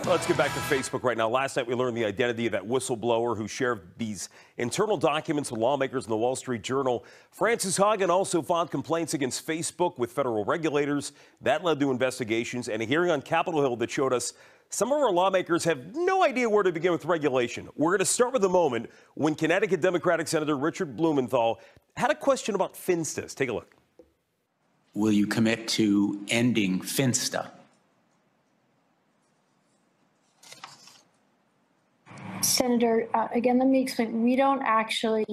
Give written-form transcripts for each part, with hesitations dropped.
Let's get back to Facebook right now. Last night, we learned the identity of that whistleblower who shared these internal documents with lawmakers in the Wall Street Journal. Frances Haugen also filed complaints against Facebook with federal regulators. That led to investigations and a hearing on Capitol Hill that showed us some of our lawmakers have no idea where to begin with regulation. We're going to start with the moment when Connecticut Democratic Senator Richard Blumenthal had a question about Finstas. Take a look. Will you commit to ending Finsta? Senator, again, let me explain. We don't actually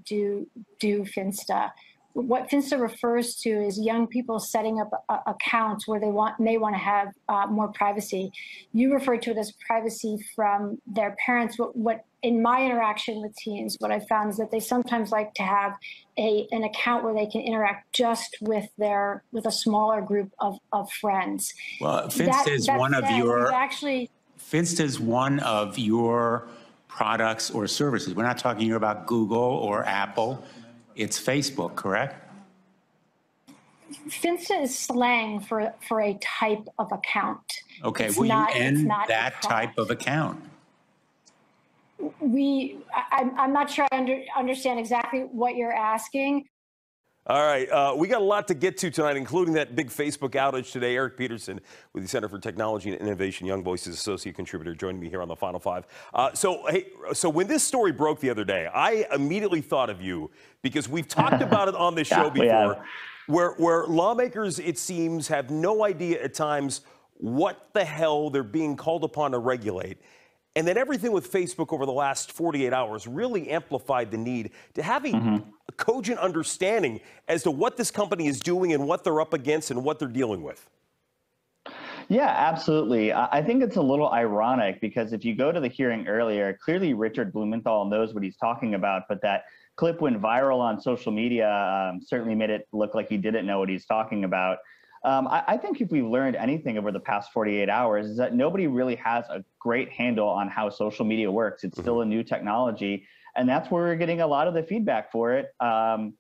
do Finsta. What Finsta refers to is young people setting up accounts where they may want to have more privacy. You refer to it as privacy from their parents. What in my interaction with teens, what I found is that they sometimes like to have an account where they can interact just with a smaller group of friends. Well, Finsta is one of your Finsta is one of your products or services. We're not talking here about Google or Apple. It's Facebook, correct? Finsta is slang for a type of account. Okay, will you end that type of account? I'm not sure I understand exactly what you're asking. All right, we got a lot to get to tonight, including that big Facebook outage today. Eric Peterson with the Center for Technology and Innovation, Young Voices Associate Contributor, joining me here on the Final Five. So when this story broke the other day, I immediately thought of you because we've talked about it on this show before, where lawmakers, it seems, have no idea at times what the hell they're being called upon to regulate. And then everything with Facebook over the last 48 hours really amplified the need to have a cogent understanding as to what this company is doing and what they're up against and what they're dealing with. Yeah, absolutely. I think it's a little ironic because if you go to the hearing earlier, clearly Richard Blumenthal knows what he's talking about, but that clip went viral on social media, certainly made it look like he didn't know what he's talking about. I think if we've learned anything over the past 48 hours is that nobody really has a great handle on how social media works. It's still a new technology, and that's where we're getting a lot of the feedback for it. And,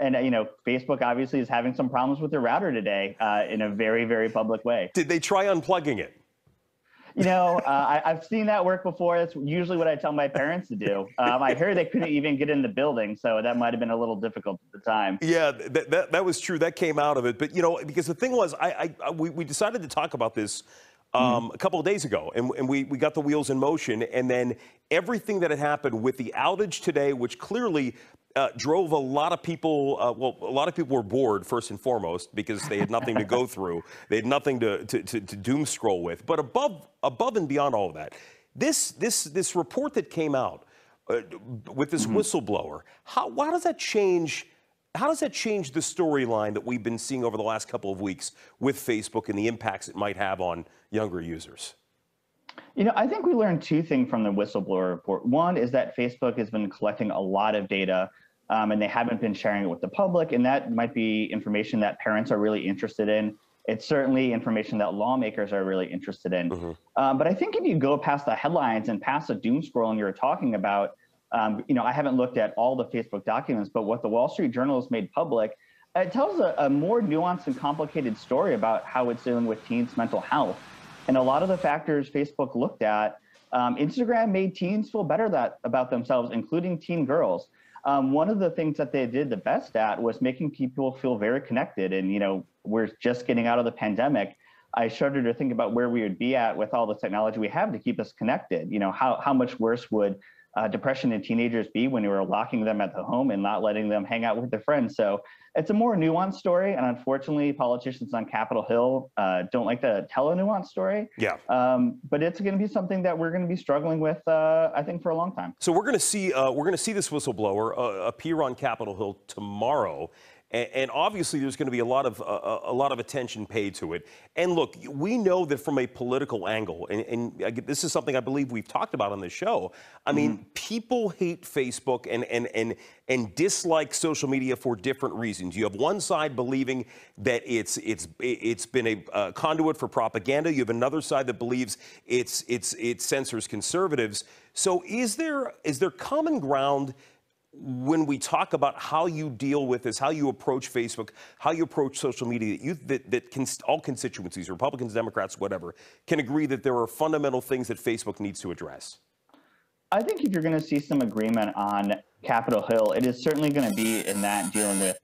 you know, Facebook obviously is having some problems with their router today in a very, very public way. Did they try unplugging it? You know, I've seen that work before. That's usually what I tell my parents to do. I heard they couldn't even get in the building, so that might have been a little difficult at the time. Yeah, that was true. That came out of it. But, you know, because the thing was, we decided to talk about this a couple of days ago, and we got the wheels in motion. And then everything that had happened with the outage today, which clearly drove a lot of people, a lot of people were bored, first and foremost, because they had nothing to go through. They had nothing to doom scroll with. But above and beyond all of that, this report that came out with this whistleblower, how does that change? How does that change the storyline that we've been seeing over the last couple of weeks with Facebook and the impacts it might have on younger users? You know, I think we learned two things from the whistleblower report. One is that Facebook has been collecting a lot of data and they haven't been sharing it with the public. And that might be information that parents are really interested in. It's certainly information that lawmakers are really interested in. But I think if you go past the headlines and past the doom scrolling you're talking about, you know, I haven't looked at all the Facebook documents, but what the Wall Street Journal has made public, it tells a more nuanced and complicated story about how it's dealing with teens' mental health. And a lot of the factors Facebook looked at, Instagram made teens feel better about themselves, including teen girls. One of the things that they did the best at was making people feel very connected. And, you know, we're just getting out of the pandemic. I started to think about where we would be at with all the technology we have to keep us connected. You know, how much worse would depression in teenagers be when you were locking them at the home and not letting them hang out with their friends? So it's a more nuanced story. And unfortunately, politicians on Capitol Hill don't like to tell a nuanced story. Yeah. But it's going to be something that we're going to be struggling with, I think, for a long time. So we're going to see this whistleblower appear on Capitol Hill tomorrow. And obviously, there's going to be a lot of attention paid to it. And look, we know that from a political angle, and this is something I believe we've talked about on the show. I mean, people hate Facebook and dislike social media for different reasons. You have one side believing that it's been a conduit for propaganda. You have another side that believes it censors conservatives. So is there common ground when we talk about how you deal with this, how you approach Facebook, how you approach social media, all constituencies, Republicans, Democrats, whatever, can agree that there are fundamental things that Facebook needs to address? I think if you're going to see some agreement on Capitol Hill, it is certainly going to be in that dealing with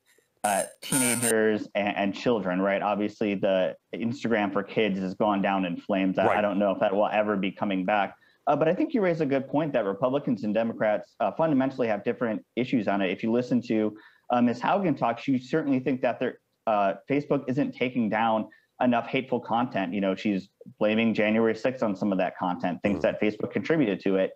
teenagers and children, right? Obviously, the Instagram for kids has gone down in flames. Right. I don't know if that will ever be coming back. But I think you raise a good point that Republicans and Democrats fundamentally have different issues on it. If you listen to Ms. Haugen talk, you certainly think that Facebook isn't taking down enough hateful content. You know, she's blaming January 6th on some of that content, things that Facebook contributed to it.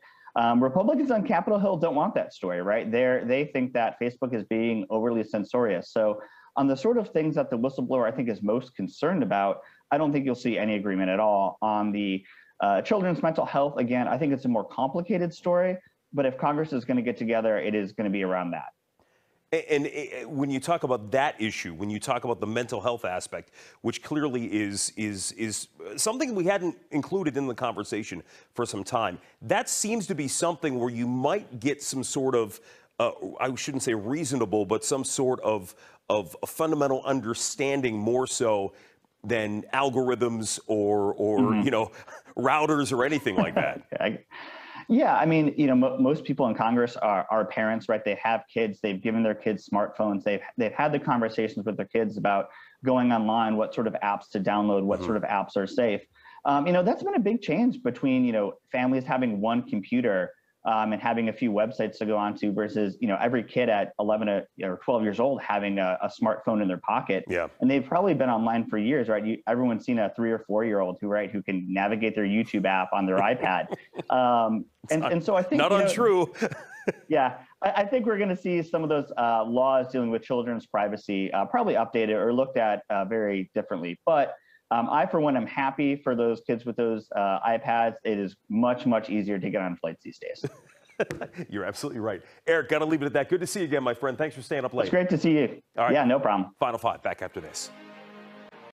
Republicans on Capitol Hill don't want that story, right? They think that Facebook is being overly censorious. So on the sort of things that the whistleblower, I think, is most concerned about, I don't think you'll see any agreement at all. On the children's mental health, again, I think it's a more complicated story, but if Congress is going to get together, it is going to be around that. And when you talk about that issue, when you talk about the mental health aspect, which clearly is something we hadn't included in the conversation for some time, that seems to be something where you might get some sort of, I shouldn't say reasonable, but some sort of a fundamental understanding more so than algorithms or you know, routers or anything like that. Yeah, I mean, you know, most people in Congress are parents, right? They have kids. They've given their kids smartphones. They've had the conversations with their kids about going online, what sort of apps to download, what sort of apps are safe. You know, that's been a big change between, you know, families having one computer and having a few websites to go onto versus, you know, every kid at 11 or 12 years old having a smartphone in their pocket. Yeah. And they've probably been online for years, right? Everyone's seen a 3 or 4 year old who can navigate their YouTube app on their iPad. And so I think not untrue. Yeah, I think we're going to see some of those laws dealing with children's privacy probably updated or looked at very differently. But I, for one, am happy for those kids with those iPads. It is much, much easier to get on flights these days. You're absolutely right. Eric, got to leave it at that. Good to see you again, my friend. Thanks for staying up late. It's great to see you. All right. Yeah, no problem. Final Five, back after this.